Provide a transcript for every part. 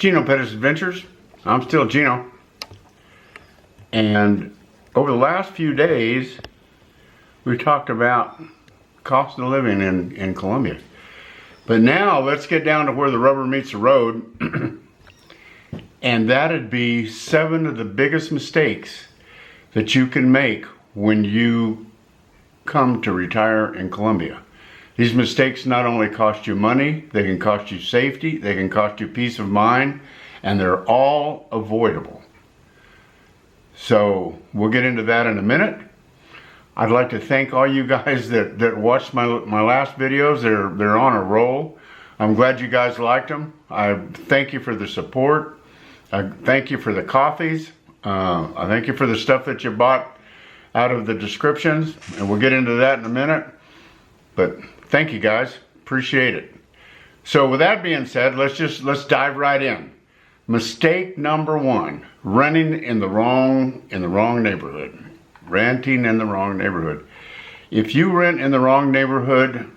Geno Perez Adventures. I'm still Geno. And over the last few days, we talked about cost of living in Colombia. But now let's get down to where the rubber meets the road. And that'd be 7 of the biggest mistakes that you can make when you come to retire in Colombia. These mistakes not only cost you money, they can cost you safety, they can cost you peace of mind, and they're all avoidable. So we'll get into that in a minute. I'd like to thank all you guys that watched my last videos. They're on a roll. I'm glad you guys liked them. I thank you for the support. I thank you for the coffees. I thank you for the stuff that you bought out of the descriptions, and we'll get into that in a minute. But thank you guys, appreciate it. So with that being said, let's dive right in. Mistake number 1: renting in the wrong neighborhood. Renting in the wrong neighborhood. If you rent in the wrong neighborhood,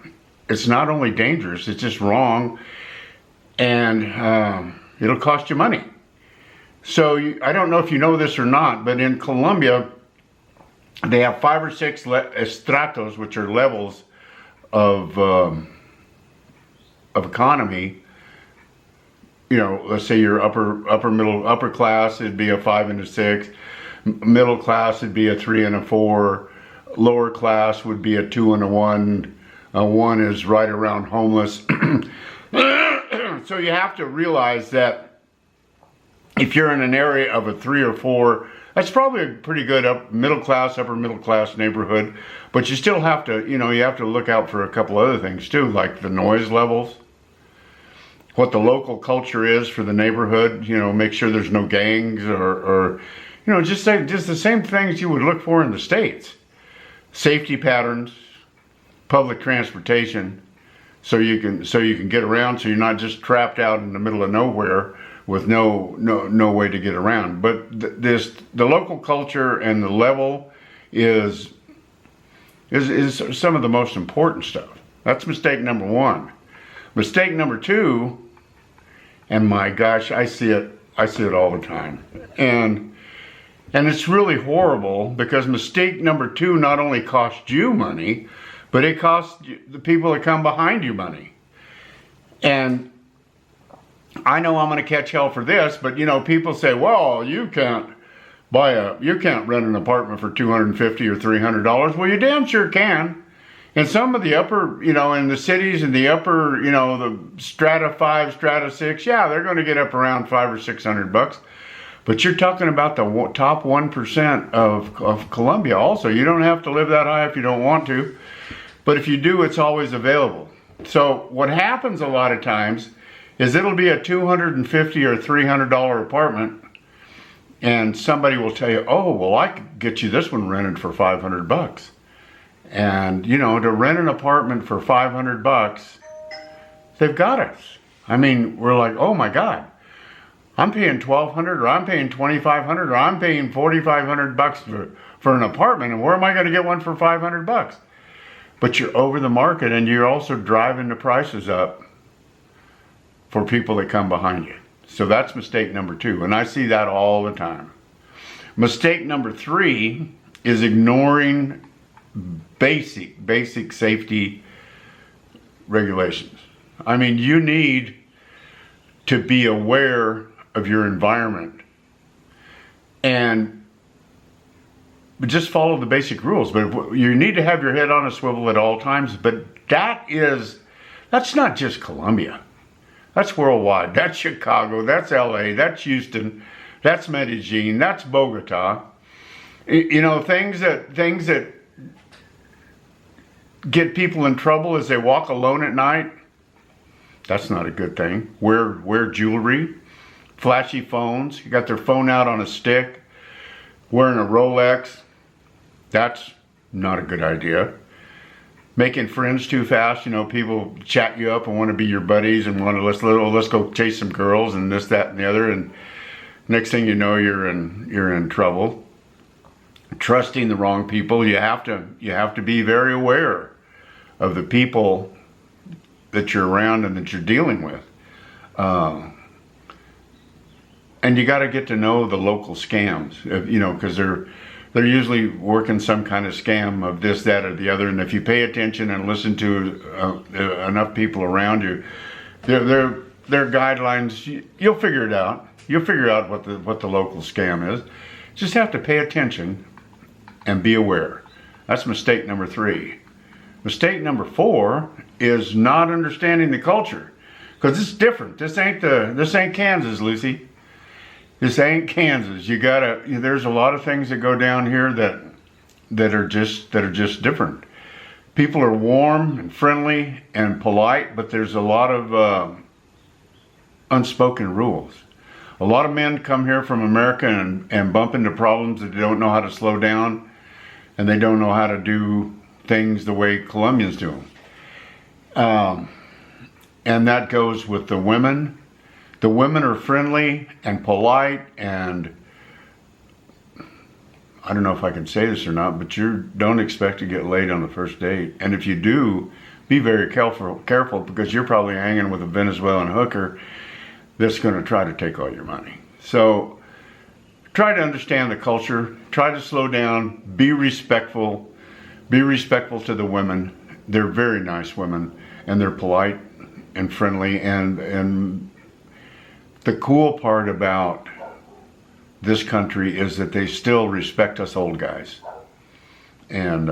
it's not only dangerous, it's just wrong, and it'll cost you money. So I don't know if you know this or not, but in Colombia, they have 5 or 6 estratos, which are levels of economy. You know, let's say you're upper class, it'd be a 5 and a 6. Middle class would be a 3 and a 4. Lower class would be a 2 and a 1. 1 is right around homeless. So you have to realize that if you're in an area of a 3 or 4, that's probably a pretty good upper middle class neighborhood. But you still have to, you have to look out for a couple other things too, like the noise levels, what the local culture is for the neighborhood. Make sure there's no gangs or just the same things you would look for in the States. Safety patterns, public transportation, so you can get around, so you're not just trapped out in the middle of nowhere with no way to get around. But the local culture and the level is some of the most important stuff. That's mistake number 1. Mistake number 2, and my gosh, I see it all the time. And it's really horrible, because mistake number 2 not only costs you money, but it costs the people that come behind you money. And I know I'm going to catch hell for this, but people say, well, you can't rent an apartment for $250 or $300. Well, you damn sure can. And some of the upper, in the cities in the upper, the strata 5, strata 6, yeah, they're going to get up around $500 or $600. But you're talking about the top 1% of Colombia also. You don't have to live that high if you don't want to. But if you do, it's always available. So what happens a lot of times is it'll be a $250 or $300 apartment, and somebody will tell you, oh, well, I could get you this one rented for $500. And, to rent an apartment for $500, they've got us. I mean, we're like, oh my God, I'm paying $1,200, or I'm paying $2,500, or I'm paying $4,500 for an apartment, and where am I going to get one for $500? But you're over the market, and you're also driving the prices up for people that come behind you. So that's mistake number 2, and I see that all the time. Mistake number 3 is ignoring basic safety regulations. I mean, you need to be aware of your environment and just follow the basic rules. But you need to have your head on a swivel at all times. But that's not just Colombia. That's worldwide. That's Chicago. That's LA. That's Houston. That's Medellin. That's Bogota. Things that get people in trouble as they walk alone at night. That's not a good thing. Wear jewelry, flashy phones. You got their phone out on a stick, wearing a Rolex. That's not a good idea. Making friends too fast. People chat you up and want to be your buddies and want to let's go chase some girls and this, that, and the other. And next thing you know, you're in trouble. Trusting the wrong people. You have to be very aware of the people that you're around and that you're dealing with. and you got to get to know the local scams, you know, because they're usually working some kind of scam of this, that, or the other. And if you pay attention and listen to enough people around you, their guidelines, you'll figure it out. You'll figure out what the local scam is. Just have to pay attention and be aware. That's mistake number 3. Mistake number 4 is not understanding the culture, because it's different. This ain't Kansas, Lucy. This ain't Kansas. There's a lot of things that go down here that are just different. People are warm and friendly and polite, but there's a lot of unspoken rules. A lot of men come here from America and bump into problems that they don't know how to slow down, and they don't know how to do things the way Colombians do them. And that goes with the women. The women are friendly and polite, and I don't know if I can say this or not, but you don't expect to get laid on the first date. And if you do, be very careful, because you're probably hanging with a Venezuelan hooker that's going to try to take all your money. So try to understand the culture, try to slow down, be respectful to the women. They're very nice women, and they're polite and friendly, and the cool part about this country is that they still respect us old guys, and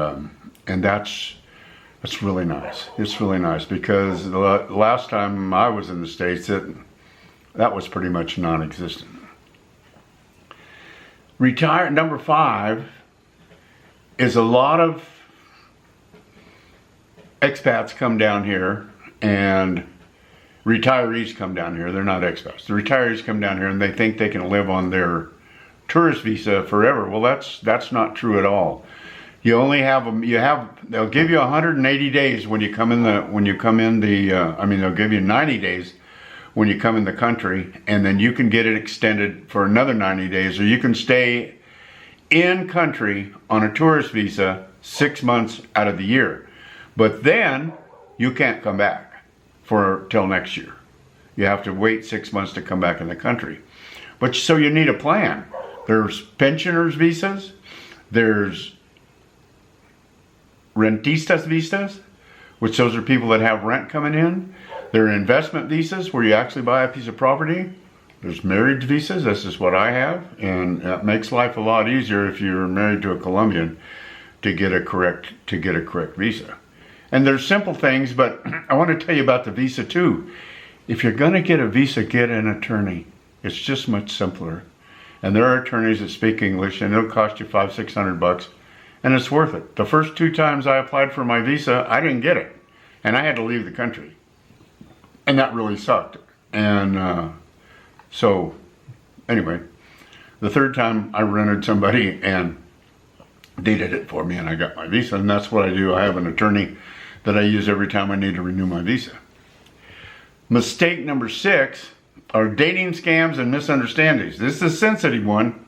that's really nice. It's really nice, because the last time I was in the States, that was pretty much non-existent. Number 5 is a lot of expats come down here, and retirees come down here. They're not expats. The retirees come down here and they think they can live on their tourist visa forever. Well, that's not true at all. You only have them. They'll give you 180 days when you come in they'll give you 90 days when you come in the country, and then you can get it extended for another 90 days, or you can stay in country on a tourist visa 6 months out of the year. But then you can't come back till next year. You have to wait 6 months to come back in the country. But so you need a plan. There's pensioners visas, there's rentistas visas, which those are people that have rent coming in. There are investment visas where you actually buy a piece of property. There's marriage visas. This is what I have, and that makes life a lot easier if you're married to a Colombian to get a correct visa. And there's simple things, but I want to tell you about the visa too. If you're going to get a visa, get an attorney. It's just much simpler. And there are attorneys that speak English, and it'll cost you $500-600, and it's worth it. The first 2 times I applied for my visa, I didn't get it, and I had to leave the country, and that really sucked. And so anyway, the 3rd time I rented somebody, and they did it for me, and I got my visa. And that's what I do. I have an attorney that I use every time I need to renew my visa. Mistake number 6 are dating scams and misunderstandings. This is a sensitive one.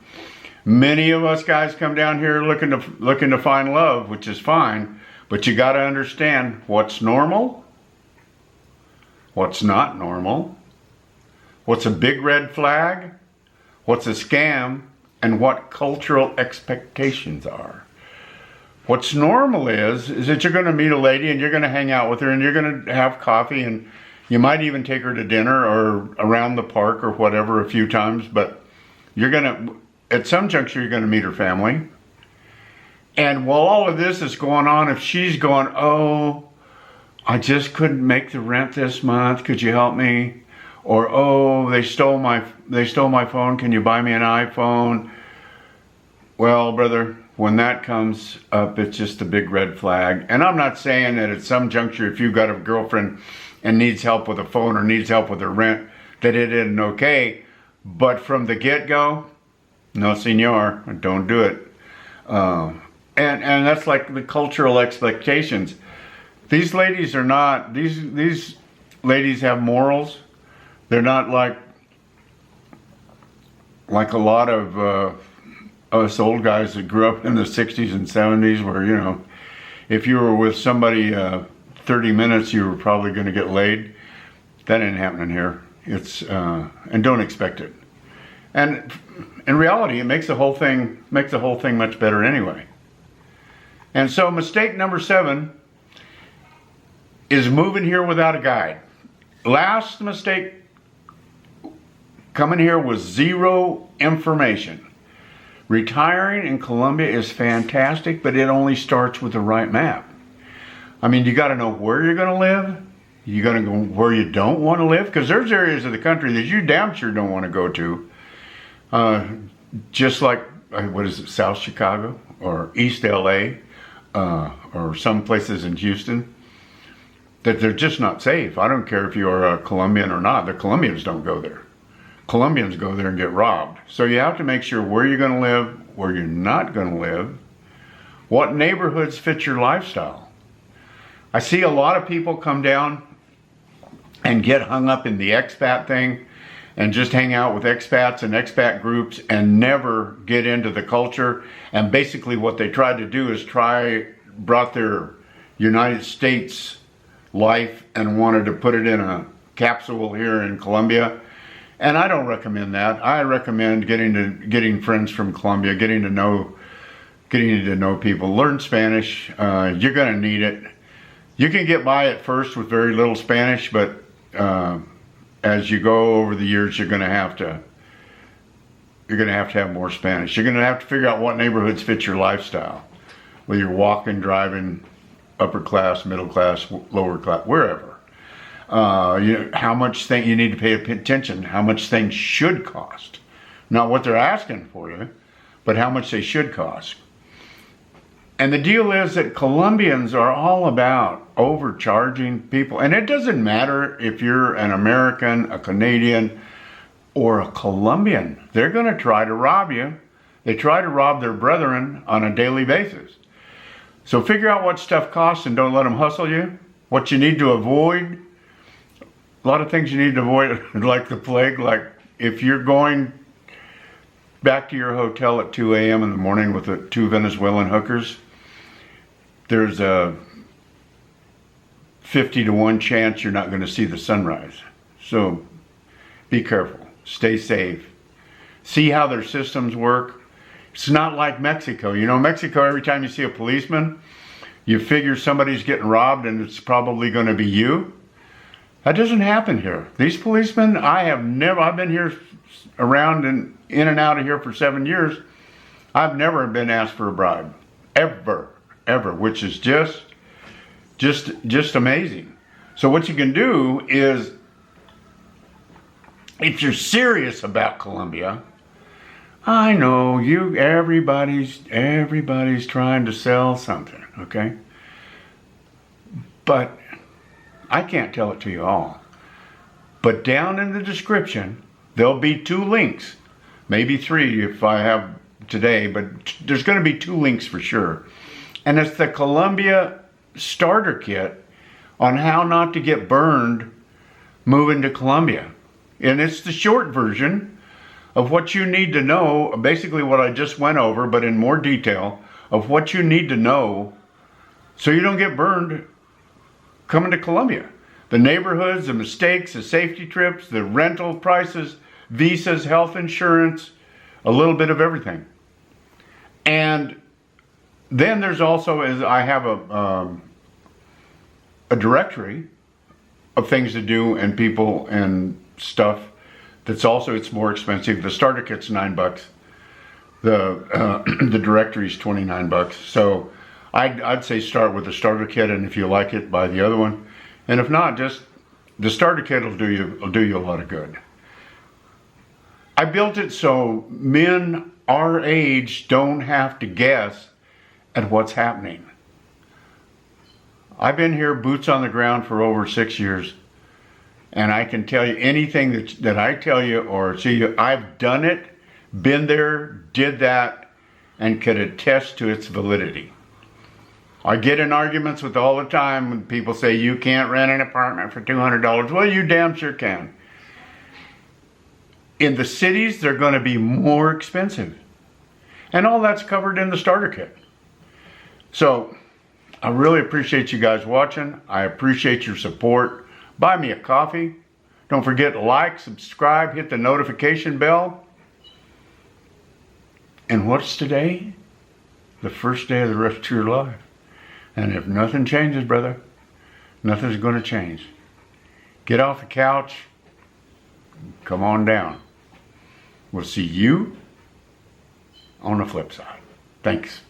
Many of us guys come down here looking to find love, which is fine, but you got to understand what's normal, what's not normal, what's a big red flag, what's a scam, and what cultural expectations are. What's normal is that you're going to meet a lady and you're going to hang out with her and you're going to have coffee, and you might even take her to dinner or around the park or whatever a few times, but at some juncture you're going to meet her family. And while all of this is going on, if she's going, oh, I just couldn't make the rent this month, could you help me? Or, oh, they stole my phone, can you buy me an iPhone? Well, brother, when that comes up, it's just a big red flag. And I'm not saying that at some juncture, if you've got a girlfriend and needs help with a phone or needs help with her rent, that it isn't okay. But from the get-go, no, senor, don't do it. And that's like the cultural expectations. These ladies are not, these ladies have morals. They're not like a lot of us old guys that grew up in the 60s and 70s where, you know, if you were with somebody 30 minutes, you were probably going to get laid. That ain't happening here. It's and don't expect it. And in reality, it makes the whole thing much better anyway. And so mistake number 7 is moving here without a guide. Last mistake, coming here with zero information. Retiring in Colombia is fantastic, but it only starts with the right map. I mean, you got to know where you're going to live. You got to go where you don't want to live, because there's areas of the country that you damn sure don't want to go to. Just like, what is it, South Chicago or East LA, or some places in Houston, that they're just not safe. I don't care if you're a Colombian or not. The Colombians don't go there. Colombians go there and get robbed. So you have to make sure where you're going to live, where you're not going to live, what neighborhoods fit your lifestyle. I see a lot of people come down and get hung up in the expat thing and just hang out with expats and expat groups and never get into the culture. And basically what they tried to do is brought their United States life and wanted to put it in a capsule here in Colombia. And I don't recommend that. I recommend getting friends from Colombia, getting to know people. Learn Spanish. You're going to need it. You can get by at first with very little Spanish, but as you go over the years, you're going to have to have more Spanish. You're going to have to figure out what neighborhoods fit your lifestyle, whether you're walking, driving, upper class, middle class, lower class, wherever. How much you need to pay attention, how much things should cost. Not what they're asking for you, but how much they should cost. And the deal is that Colombians are all about overcharging people. And it doesn't matter if you're an American, a Canadian, or a Colombian. They're going to try to rob you. They try to rob their brethren on a daily basis. So figure out what stuff costs and don't let them hustle you. What you need to avoid. A lot of things you need to avoid, like the plague. Like if you're going back to your hotel at 2 a.m. in the morning with the 2 Venezuelan hookers, there's a 50-to-1 chance you're not going to see the sunrise. So be careful. Stay safe. See how their systems work. It's not like Mexico. You know, Mexico, every time you see a policeman, you figure somebody's getting robbed and it's probably going to be you. That doesn't happen here. These policemen, I've been here around and in and out of here for 7 years. I've never been asked for a bribe. Ever, which is just amazing. So what you can do is, if you're serious about Colombia, I know everybody's trying to sell something, okay? But I can't tell it to you all. But down in the description, there'll be 2 links, maybe 3 if I have today, but there's going to be 2 links for sure. And it's the Colombia starter kit on how not to get burned moving to Colombia. And it's the short version of what you need to know, basically what I just went over, but in more detail, of what you need to know so you don't get burned coming to Colombia. The neighborhoods, the mistakes, the safety trips, the rental prices, visas, health insurance, a little bit of everything. And then there's also, I have a directory of things to do and people and stuff that's also, it's more expensive. The starter kit's $9. The directory's $29. So I'd say start with the starter kit, and if you like it, buy the other one. And if not, just the starter kit will do you a lot of good. I built it so men our age don't have to guess at what's happening. I've been here boots on the ground for over 6 years, and I can tell you anything that I tell you or see you, I've done it, been there, did that, and can attest to its validity. I get in arguments with all the time when people say you can't rent an apartment for $200. Well, you damn sure can. In the cities, they're going to be more expensive. And all that's covered in the starter kit. So, I really appreciate you guys watching. I appreciate your support. Buy me a coffee. Don't forget to like, subscribe, hit the notification bell. And what's today? The first day of the rest of your life. And if nothing changes, brother, nothing's going to change. Get off the couch. Come on down. We'll see you on the flip side. Thanks.